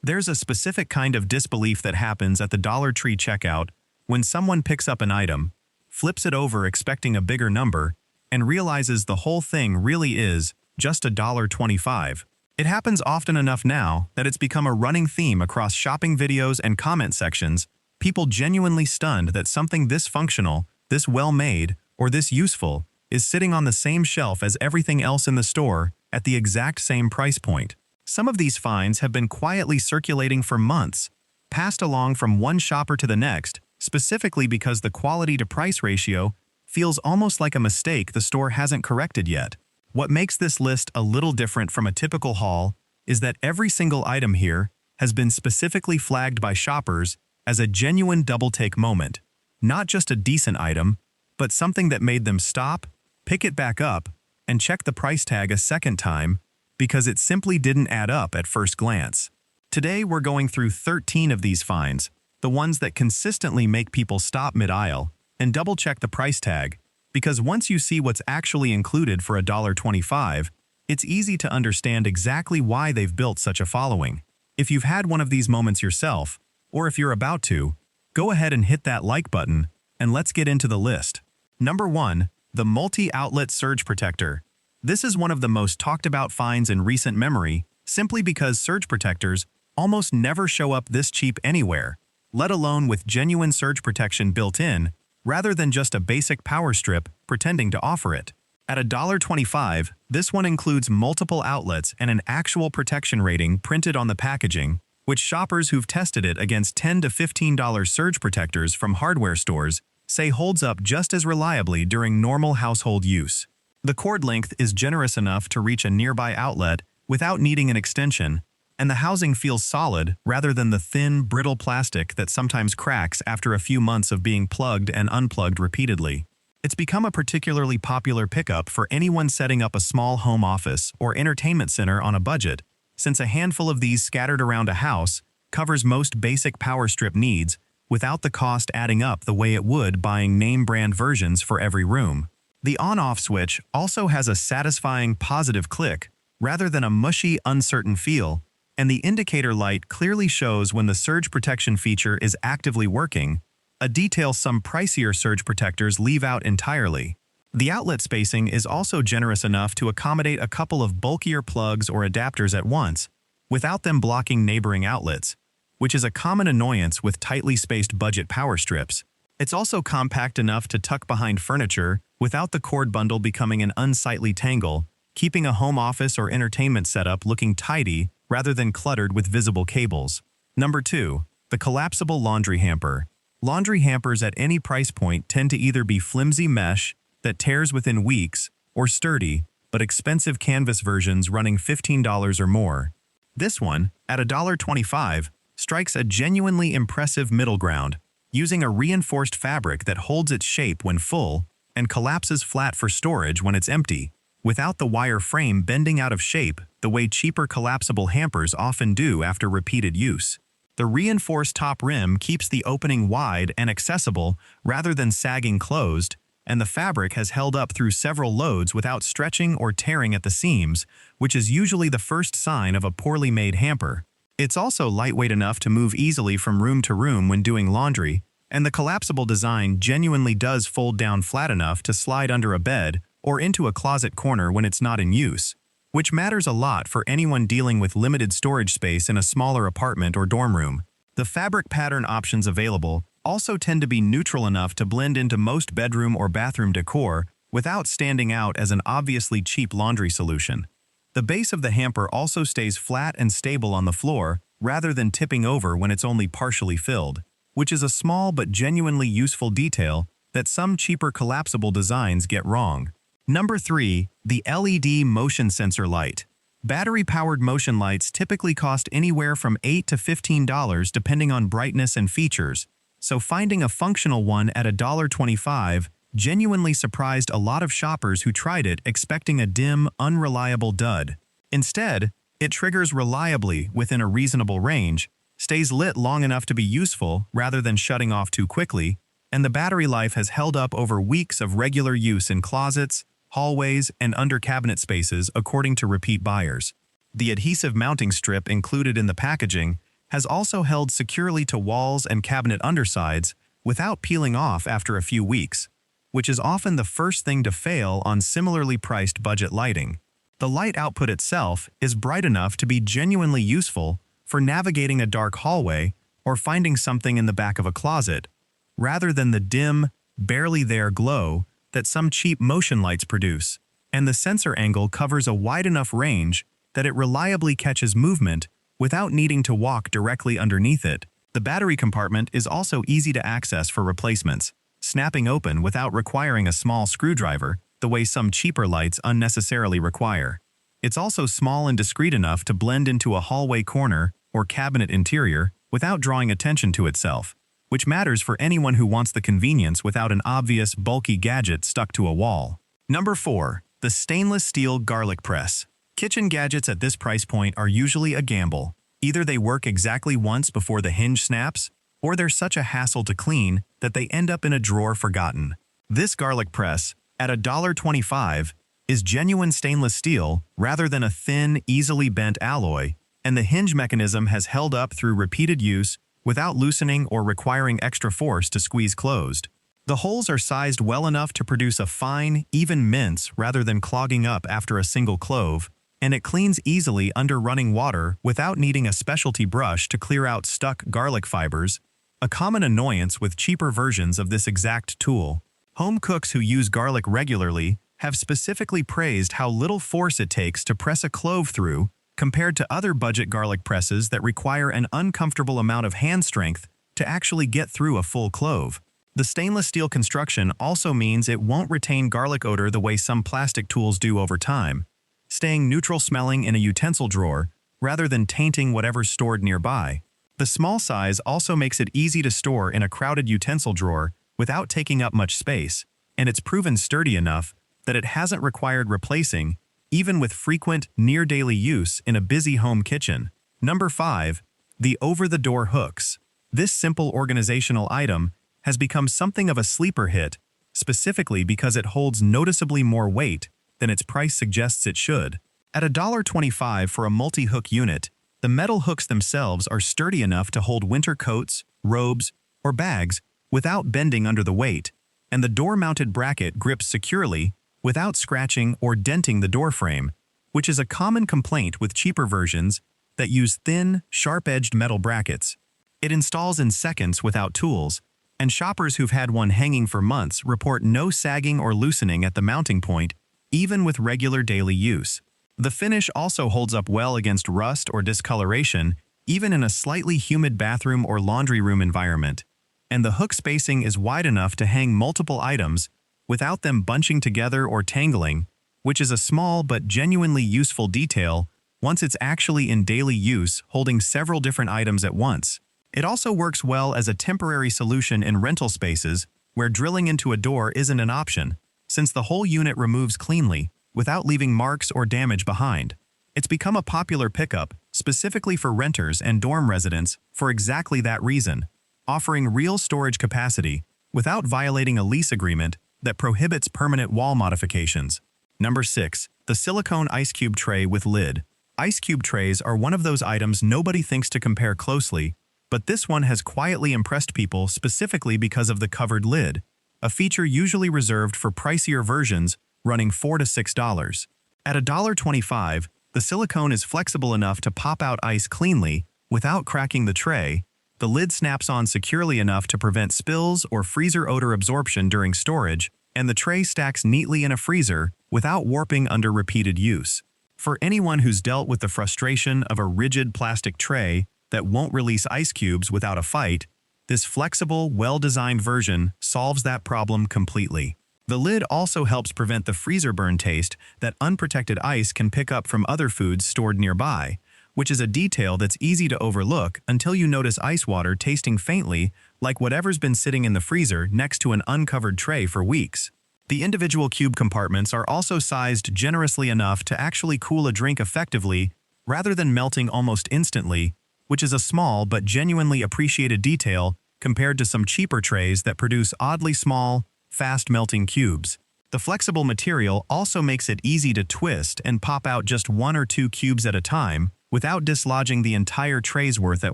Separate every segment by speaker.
Speaker 1: There's a specific kind of disbelief that happens at the Dollar Tree checkout when someone picks up an item, flips it over expecting a bigger number, and realizes the whole thing really is just $1.25. It happens often enough now that it's become a running theme across shopping videos and comment sections, people genuinely stunned that something this functional, this well-made, or this useful is sitting on the same shelf as everything else in the store at the exact same price point. Some of these finds have been quietly circulating for months, passed along from one shopper to the next, specifically because the quality-to-price ratio feels almost like a mistake the store hasn't corrected yet. What makes this list a little different from a typical haul is that every single item here has been specifically flagged by shoppers as a genuine double-take moment. Not just a decent item, but something that made them stop, pick it back up, and check the price tag a second time because it simply didn't add up at first glance. Today we're going through 13 of these finds, the ones that consistently make people stop mid-aisle and double-check the price tag, because once you see what's actually included for $1.25, it's easy to understand exactly why they've built such a following. If you've had one of these moments yourself, or if you're about to, go ahead and hit that like button, and let's get into the list. Number 1. The Multi-Outlet Surge Protector. This is one of the most talked about finds in recent memory, simply because surge protectors almost never show up this cheap anywhere, let alone with genuine surge protection built in, rather than just a basic power strip pretending to offer it. At $1.25, this one includes multiple outlets and an actual protection rating printed on the packaging, which shoppers who've tested it against $10 to $15 surge protectors from hardware stores say holds up just as reliably during normal household use. The cord length is generous enough to reach a nearby outlet without needing an extension, and the housing feels solid rather than the thin, brittle plastic that sometimes cracks after a few months of being plugged and unplugged repeatedly. It's become a particularly popular pickup for anyone setting up a small home office or entertainment center on a budget, since a handful of these scattered around a house covers most basic power strip needs without the cost adding up the way it would buying name-brand versions for every room. The on-off switch also has a satisfying positive click rather than a mushy, uncertain feel, and the indicator light clearly shows when the surge protection feature is actively working, a detail some pricier surge protectors leave out entirely. The outlet spacing is also generous enough to accommodate a couple of bulkier plugs or adapters at once, without them blocking neighboring outlets, which is a common annoyance with tightly spaced budget power strips. It's also compact enough to tuck behind furniture without the cord bundle becoming an unsightly tangle, keeping a home office or entertainment setup looking tidy rather than cluttered with visible cables. Number 2. The Collapsible Laundry Hamper. Laundry hampers at any price point tend to either be flimsy mesh that tears within weeks, or sturdy, but expensive canvas versions running $15 or more. This one, at $1.25, strikes a genuinely impressive middle ground, using a reinforced fabric that holds its shape when full and collapses flat for storage when it's empty, without the wire frame bending out of shape the way cheaper collapsible hampers often do after repeated use. The reinforced top rim keeps the opening wide and accessible rather than sagging closed, and the fabric has held up through several loads without stretching or tearing at the seams, which is usually the first sign of a poorly made hamper. It's also lightweight enough to move easily from room to room when doing laundry, and the collapsible design genuinely does fold down flat enough to slide under a bed or into a closet corner when it's not in use, which matters a lot for anyone dealing with limited storage space in a smaller apartment or dorm room. The fabric pattern options available also tend to be neutral enough to blend into most bedroom or bathroom decor without standing out as an obviously cheap laundry solution. The base of the hamper also stays flat and stable on the floor rather than tipping over when it's only partially filled, which is a small but genuinely useful detail that some cheaper collapsible designs get wrong. Number 3. The LED Motion Sensor Light. Battery-powered motion lights typically cost anywhere from $8 to $15 depending on brightness and features, so finding a functional one at $1.25 genuinely surprised a lot of shoppers who tried it expecting a dim, unreliable dud. Instead, it triggers reliably within a reasonable range, stays lit long enough to be useful rather than shutting off too quickly, and the battery life has held up over weeks of regular use in closets, hallways, and under cabinet spaces according to repeat buyers. The adhesive mounting strip included in the packaging has also held securely to walls and cabinet undersides without peeling off after a few weeks, which is often the first thing to fail on similarly priced budget lighting. The light output itself is bright enough to be genuinely useful for navigating a dark hallway or finding something in the back of a closet, rather than the dim, barely there glow that some cheap motion lights produce, and the sensor angle covers a wide enough range that it reliably catches movement without needing to walk directly underneath it. The battery compartment is also easy to access for replacements, snapping open without requiring a small screwdriver, the way some cheaper lights unnecessarily require. It's also small and discreet enough to blend into a hallway corner or cabinet interior without drawing attention to itself, which matters for anyone who wants the convenience without an obvious, bulky gadget stuck to a wall. Number 4. The stainless steel garlic press. Kitchen gadgets at this price point are usually a gamble. Either they work exactly once before the hinge snaps, or they're such a hassle to clean that they end up in a drawer forgotten. This garlic press, at $1.25, is genuine stainless steel rather than a thin, easily bent alloy, and the hinge mechanism has held up through repeated use without loosening or requiring extra force to squeeze closed. The holes are sized well enough to produce a fine, even mince rather than clogging up after a single clove, and it cleans easily under running water without needing a specialty brush to clear out stuck garlic fibers, a common annoyance with cheaper versions of this exact tool. Home cooks who use garlic regularly have specifically praised how little force it takes to press a clove through compared to other budget garlic presses that require an uncomfortable amount of hand strength to actually get through a full clove. The stainless steel construction also means it won't retain garlic odor the way some plastic tools do over time, staying neutral smelling in a utensil drawer rather than tainting whatever's stored nearby. The small size also makes it easy to store in a crowded utensil drawer without taking up much space, and it's proven sturdy enough that it hasn't required replacing, even with frequent, near-daily use in a busy home kitchen. Number 5. The over-the-door hooks. This simple organizational item has become something of a sleeper hit, specifically because it holds noticeably more weight than its price suggests it should. At $1.25 for a multi-hook unit, the metal hooks themselves are sturdy enough to hold winter coats, robes, or bags without bending under the weight, and the door-mounted bracket grips securely without scratching or denting the door frame, which is a common complaint with cheaper versions that use thin, sharp-edged metal brackets. It installs in seconds without tools, and shoppers who've had one hanging for months report no sagging or loosening at the mounting point, even with regular daily use. The finish also holds up well against rust or discoloration, even in a slightly humid bathroom or laundry room environment, and the hook spacing is wide enough to hang multiple items without them bunching together or tangling, which is a small but genuinely useful detail once it's actually in daily use, holding several different items at once. It also works well as a temporary solution in rental spaces where drilling into a door isn't an option, since the whole unit removes cleanly without leaving marks or damage behind. It's become a popular pickup, specifically for renters and dorm residents, for exactly that reason, offering real storage capacity without violating a lease agreement that prohibits permanent wall modifications. Number 6. The silicone ice cube tray with lid. Ice cube trays are one of those items nobody thinks to compare closely, but this one has quietly impressed people specifically because of the covered lid, a feature usually reserved for pricier versions running $4 to $6. At $1.25, the silicone is flexible enough to pop out ice cleanly without cracking the tray. The lid snaps on securely enough to prevent spills or freezer odor absorption during storage, and the tray stacks neatly in a freezer without warping under repeated use. For anyone who's dealt with the frustration of a rigid plastic tray that won't release ice cubes without a fight, this flexible, well-designed version solves that problem completely. The lid also helps prevent the freezer burn taste that unprotected ice can pick up from other foods stored nearby, which is a detail that's easy to overlook until you notice ice water tasting faintly like whatever's been sitting in the freezer next to an uncovered tray for weeks. The individual cube compartments are also sized generously enough to actually cool a drink effectively rather than melting almost instantly, which is a small but genuinely appreciated detail compared to some cheaper trays that produce oddly small, fast-melting cubes. The flexible material also makes it easy to twist and pop out just 1 or 2 cubes at a time without dislodging the entire tray's worth at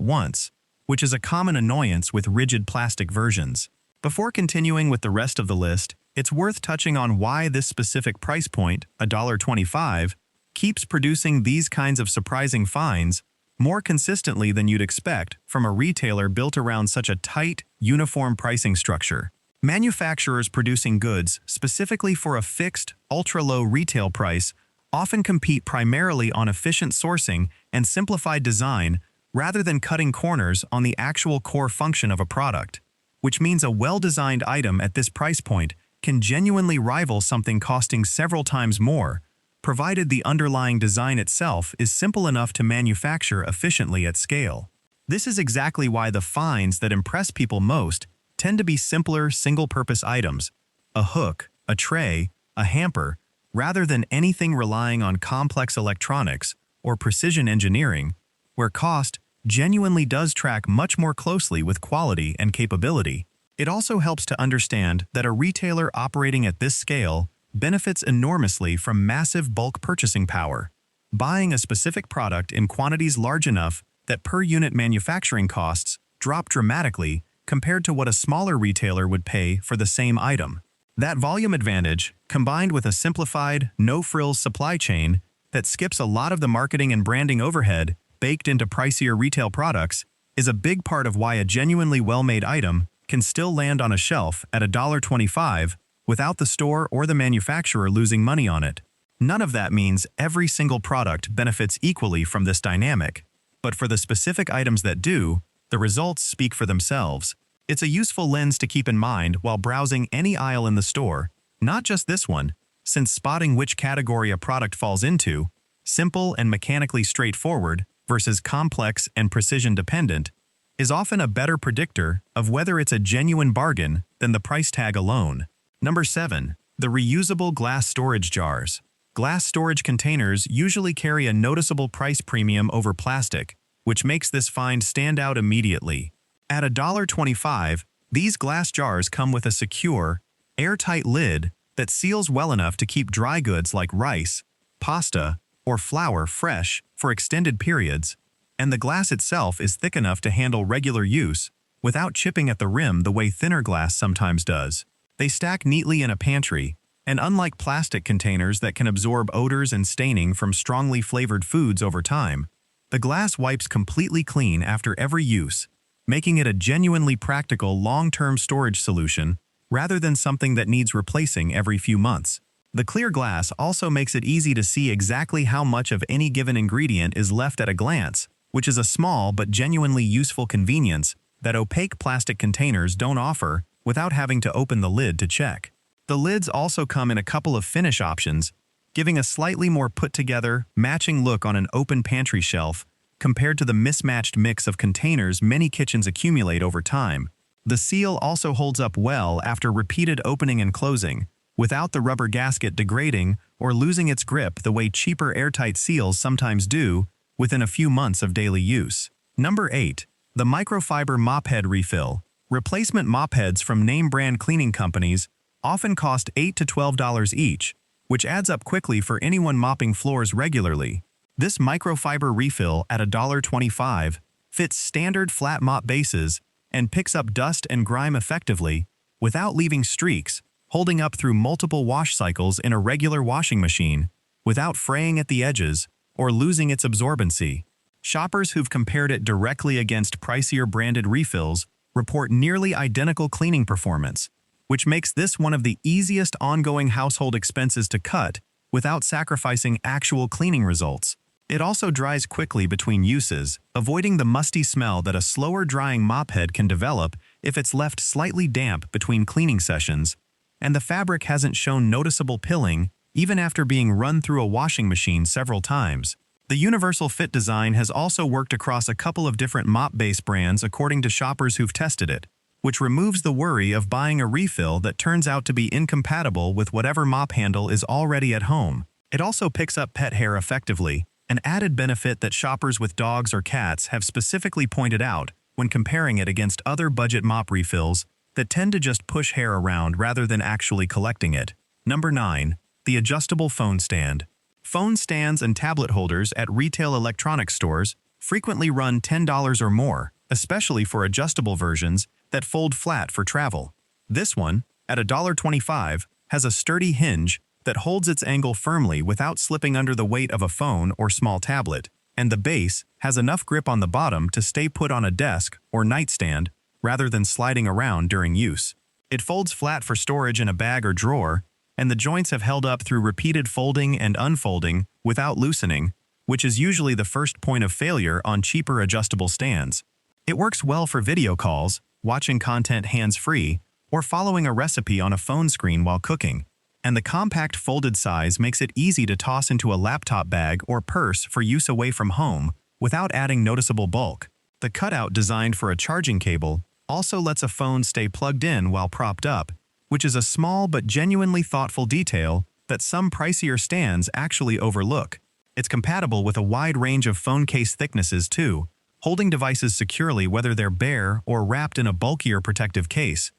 Speaker 1: once, which is a common annoyance with rigid plastic versions. Before continuing with the rest of the list, it's worth touching on why this specific price point, $1.25, keeps producing these kinds of surprising finds more consistently than you'd expect from a retailer built around such a tight, uniform pricing structure. Manufacturers producing goods specifically for a fixed, ultra-low retail price often compete primarily on efficient sourcing and simplified design rather than cutting corners on the actual core function of a product, which means a well-designed item at this price point can genuinely rival something costing several times more, provided the underlying design itself is simple enough to manufacture efficiently at scale. This is exactly why the finds that impress people most tend to be simpler single-purpose items, a hook, a tray, a hamper, rather than anything relying on complex electronics or precision engineering, where cost genuinely does track much more closely with quality and capability. It also helps to understand that a retailer operating at this scale benefits enormously from massive bulk purchasing power. Buying a specific product in quantities large enough that per-unit manufacturing costs drop dramatically compared to what a smaller retailer would pay for the same item. That volume advantage, combined with a simplified, no-frills supply chain that skips a lot of the marketing and branding overhead baked into pricier retail products, is a big part of why a genuinely well-made item can still land on a shelf at $1.25 without the store or the manufacturer losing money on it. None of that means every single product benefits equally from this dynamic, but for the specific items that do, the results speak for themselves. It's a useful lens to keep in mind while browsing any aisle in the store, not just this one, since spotting which category a product falls into, simple and mechanically straightforward versus complex and precision-dependent, is often a better predictor of whether it's a genuine bargain than the price tag alone. Number 7. The reusable glass storage jars. Glass storage containers usually carry a noticeable price premium over plastic, which makes this find stand out immediately. At $1.25, these glass jars come with a secure, airtight lid that seals well enough to keep dry goods like rice, pasta, or flour fresh for extended periods, and the glass itself is thick enough to handle regular use without chipping at the rim the way thinner glass sometimes does. They stack neatly in a pantry, and unlike plastic containers that can absorb odors and staining from strongly flavored foods over time, the glass wipes completely clean after every use, making it a genuinely practical long-term storage solution rather than something that needs replacing every few months. The clear glass also makes it easy to see exactly how much of any given ingredient is left at a glance, which is a small but genuinely useful convenience that opaque plastic containers don't offer without having to open the lid to check. The lids also come in a couple of finish options, giving a slightly more put-together, matching look on an open pantry shelf compared to the mismatched mix of containers many kitchens accumulate over time. The seal also holds up well after repeated opening and closing, without the rubber gasket degrading or losing its grip the way cheaper airtight seals sometimes do within a few months of daily use. Number 8. The Microfiber Mop Head Refill. Replacement mop heads from name-brand cleaning companies often cost $8 to $12 each, which adds up quickly for anyone mopping floors regularly. This microfiber refill at $1.25 fits standard flat mop bases and picks up dust and grime effectively without leaving streaks, holding up through multiple wash cycles in a regular washing machine without fraying at the edges or losing its absorbency. Shoppers who've compared it directly against pricier branded refills report nearly identical cleaning performance, which makes this one of the easiest ongoing household expenses to cut without sacrificing actual cleaning results. It also dries quickly between uses, avoiding the musty smell that a slower drying mop head can develop if it's left slightly damp between cleaning sessions, and the fabric hasn't shown noticeable pilling even after being run through a washing machine several times. The universal fit design has also worked across a couple of different mop-base brands according to shoppers who've tested it, which removes the worry of buying a refill that turns out to be incompatible with whatever mop handle is already at home. It also picks up pet hair effectively, an added benefit that shoppers with dogs or cats have specifically pointed out when comparing it against other budget mop refills that tend to just push hair around rather than actually collecting it. Number 9. The Adjustable Phone Stand. Phone stands and tablet holders at retail electronics stores frequently run $10 or more, especially for adjustable versions that fold flat for travel. This one, at $1.25, has a sturdy hinge that holds its angle firmly without slipping under the weight of a phone or small tablet, and the base has enough grip on the bottom to stay put on a desk or nightstand rather than sliding around during use. It folds flat for storage in a bag or drawer, and the joints have held up through repeated folding and unfolding without loosening, which is usually the first point of failure on cheaper adjustable stands. It works well for video calls, watching content hands-free, or following a recipe on a phone screen while cooking, and the compact folded size makes it easy to toss into a laptop bag or purse for use away from home without adding noticeable bulk. The cutout designed for a charging cable also lets a phone stay plugged in while propped up, which is a small but genuinely thoughtful detail that some pricier stands actually overlook. It's compatible with a wide range of phone case thicknesses too, holding devices securely whether they're bare or wrapped in a bulkier protective case,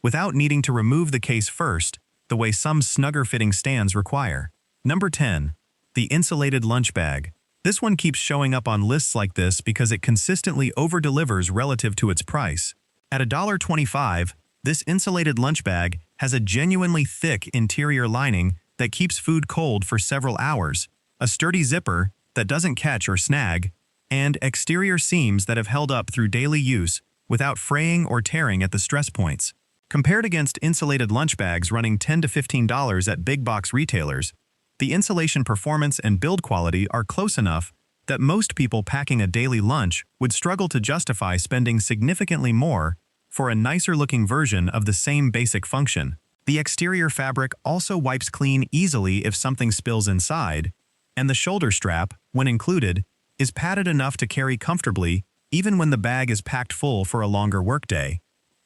Speaker 1: without needing to remove the case first, the way some snugger-fitting stands require. Number 10. The Insulated Lunch Bag. This one keeps showing up on lists like this because it consistently over-delivers relative to its price. At $1.25, this insulated lunch bag has a genuinely thick interior lining that keeps food cold for several hours, a sturdy zipper that doesn't catch or snag, and exterior seams that have held up through daily use without fraying or tearing at the stress points. Compared against insulated lunch bags running $10 to $15 at big box retailers, the insulation performance and build quality are close enough that most people packing a daily lunch would struggle to justify spending significantly more for a nicer-looking version of the same basic function. The exterior fabric also wipes clean easily if something spills inside, and the shoulder strap, when included, is padded enough to carry comfortably even when the bag is packed full for a longer workday.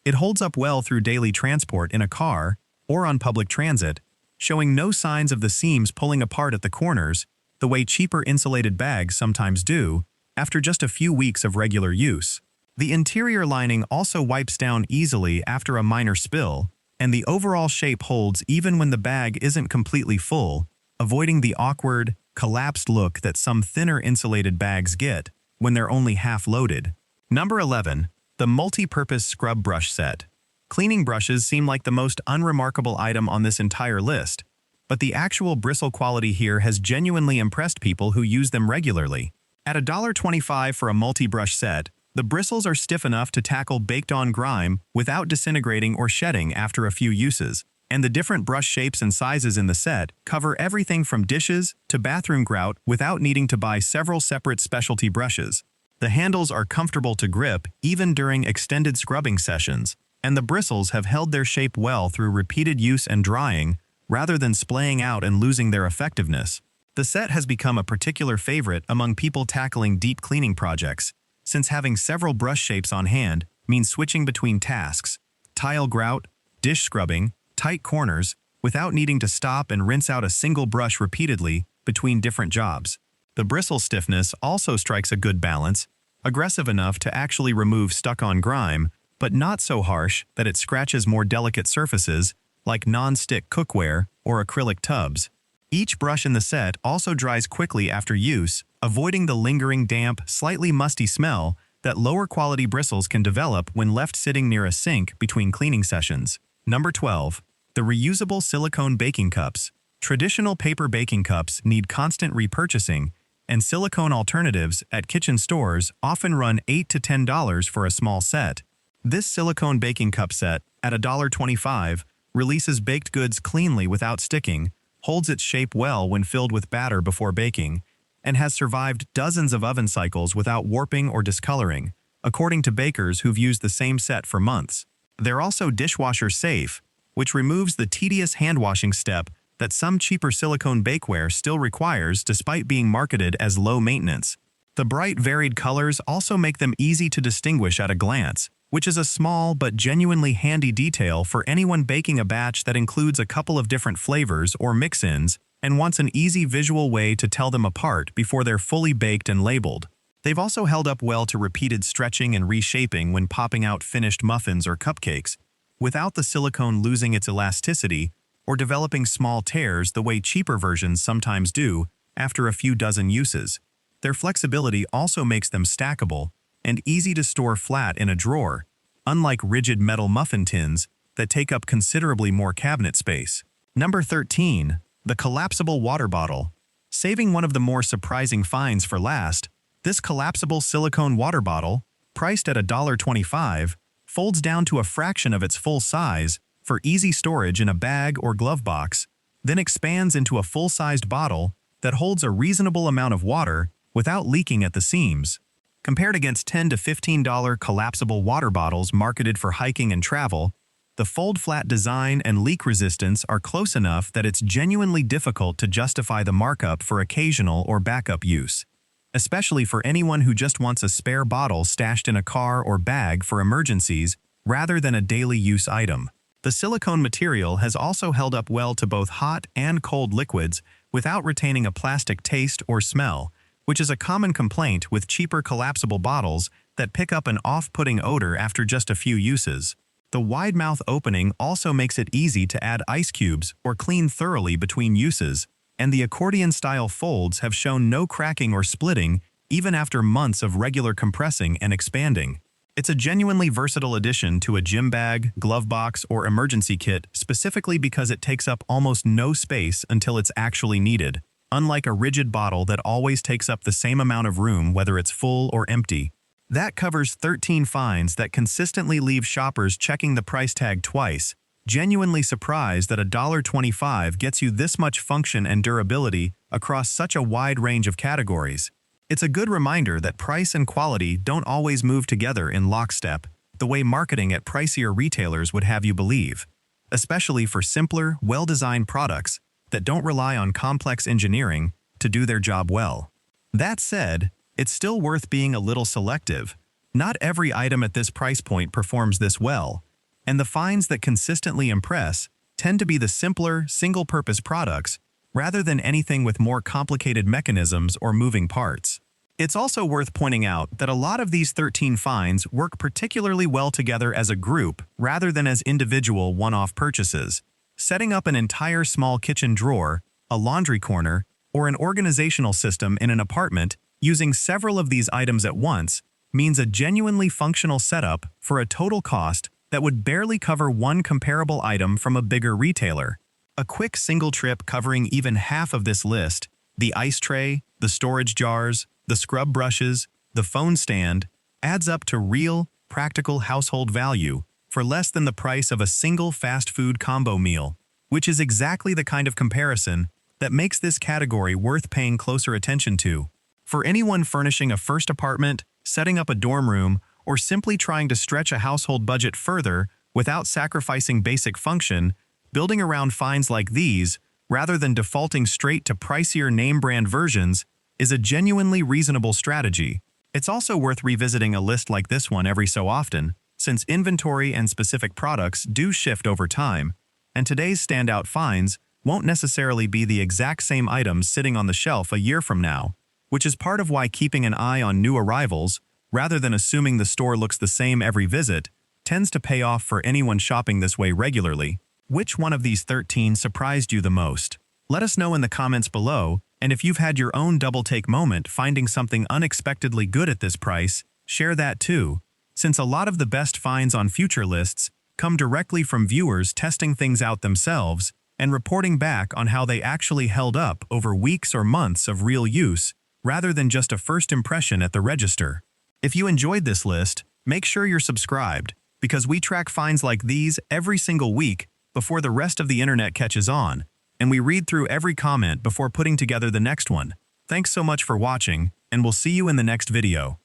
Speaker 1: It holds up well through daily transport in a car or on public transit, showing no signs of the seams pulling apart at the corners the way cheaper insulated bags sometimes do after just a few weeks of regular use. The interior lining also wipes down easily after a minor spill, and the overall shape holds even when the bag isn't completely full, avoiding the awkward, collapsed look that some thinner insulated bags get when they're only half loaded. Number 11. The Multi-Purpose Scrub Brush Set. Cleaning brushes seem like the most unremarkable item on this entire list, but the actual bristle quality here has genuinely impressed people who use them regularly. At $1.25 for a multi-brush set, the bristles are stiff enough to tackle baked-on grime without disintegrating or shedding after a few uses, and the different brush shapes and sizes in the set cover everything from dishes to bathroom grout without needing to buy several separate specialty brushes. The handles are comfortable to grip even during extended scrubbing sessions, and the bristles have held their shape well through repeated use and drying rather than splaying out and losing their effectiveness. The set has become a particular favorite among people tackling deep cleaning projects, since having several brush shapes on hand means switching between tasks, tile grout, dish scrubbing, tight corners, without needing to stop and rinse out a single brush repeatedly between different jobs. The bristle stiffness also strikes a good balance, aggressive enough to actually remove stuck-on grime, but not so harsh that it scratches more delicate surfaces like non-stick cookware or acrylic tubs. Each brush in the set also dries quickly after use, avoiding the lingering damp, slightly musty smell that lower-quality bristles can develop when left sitting near a sink between cleaning sessions. Number 12. The Reusable Silicone Baking Cups. Traditional paper baking cups need constant repurchasing, and silicone alternatives at kitchen stores often run $8 to $10 for a small set. This silicone baking cup set, at $1.25, releases baked goods cleanly without sticking, holds its shape well when filled with batter before baking, and has survived dozens of oven cycles without warping or discoloring, according to bakers who've used the same set for months. They're also dishwasher safe, which removes the tedious hand-washing step that some cheaper silicone bakeware still requires despite being marketed as low maintenance. The bright, varied colors also make them easy to distinguish at a glance, which is a small but genuinely handy detail for anyone baking a batch that includes a couple of different flavors or mix-ins and wants an easy visual way to tell them apart before they're fully baked and labeled. They've also held up well to repeated stretching and reshaping when popping out finished muffins or cupcakes, without the silicone losing its elasticity or developing small tears the way cheaper versions sometimes do after a few dozen uses. Their flexibility also makes them stackable and easy to store flat in a drawer, unlike rigid metal muffin tins that take up considerably more cabinet space. Number 13. The Collapsible Water Bottle. Saving one of the more surprising finds for last, this collapsible silicone water bottle, priced at $1.25, folds down to a fraction of its full size for easy storage in a bag or glove box, then expands into a full-sized bottle that holds a reasonable amount of water without leaking at the seams. Compared against $10 to $15 collapsible water bottles marketed for hiking and travel, the fold-flat design and leak resistance are close enough that it's genuinely difficult to justify the markup for occasional or backup use, especially for anyone who just wants a spare bottle stashed in a car or bag for emergencies rather than a daily use item. The silicone material has also held up well to both hot and cold liquids without retaining a plastic taste or smell, which is a common complaint with cheaper collapsible bottles that pick up an off-putting odor after just a few uses. The wide mouth opening also makes it easy to add ice cubes or clean thoroughly between uses, and the accordion-style folds have shown no cracking or splitting even after months of regular compressing and expanding. It's a genuinely versatile addition to a gym bag, glove box, or emergency kit specifically because it takes up almost no space until it's actually needed, unlike a rigid bottle that always takes up the same amount of room whether it's full or empty. That covers 13 finds that consistently leave shoppers checking the price tag twice, genuinely surprised that $1.25 gets you this much function and durability across such a wide range of categories. It's a good reminder that price and quality don't always move together in lockstep, the way marketing at pricier retailers would have you believe, especially for simpler, well-designed products that don't rely on complex engineering to do their job well. That said, it's still worth being a little selective. Not every item at this price point performs this well, and the finds that consistently impress tend to be the simpler, single-purpose products rather than anything with more complicated mechanisms or moving parts. It's also worth pointing out that a lot of these 13 finds work particularly well together as a group rather than as individual one-off purchases. Setting up an entire small kitchen drawer, a laundry corner, or an organizational system in an apartment using several of these items at once means a genuinely functional setup for a total cost that would barely cover one comparable item from a bigger retailer. A quick single trip covering even half of this list, the ice tray, the storage jars, the scrub brushes, the phone stand, adds up to real, practical household value for less than the price of a single fast food combo meal, which is exactly the kind of comparison that makes this category worth paying closer attention to. For anyone furnishing a first apartment, setting up a dorm room, or simply trying to stretch a household budget further without sacrificing basic function, building around finds like these, rather than defaulting straight to pricier name-brand versions, is a genuinely reasonable strategy. It's also worth revisiting a list like this one every so often, since inventory and specific products do shift over time, and today's standout finds won't necessarily be the exact same items sitting on the shelf a year from now, which is part of why keeping an eye on new arrivals, rather than assuming the store looks the same every visit, tends to pay off for anyone shopping this way regularly. Which one of these 13 surprised you the most? Let us know in the comments below, and if you've had your own double-take moment finding something unexpectedly good at this price, share that too, since a lot of the best finds on future lists come directly from viewers testing things out themselves and reporting back on how they actually held up over weeks or months of real use, rather than just a first impression at the register. If you enjoyed this list, make sure you're subscribed, because we track finds like these every single week before the rest of the internet catches on, and we read through every comment before putting together the next one. Thanks so much for watching, and we'll see you in the next video.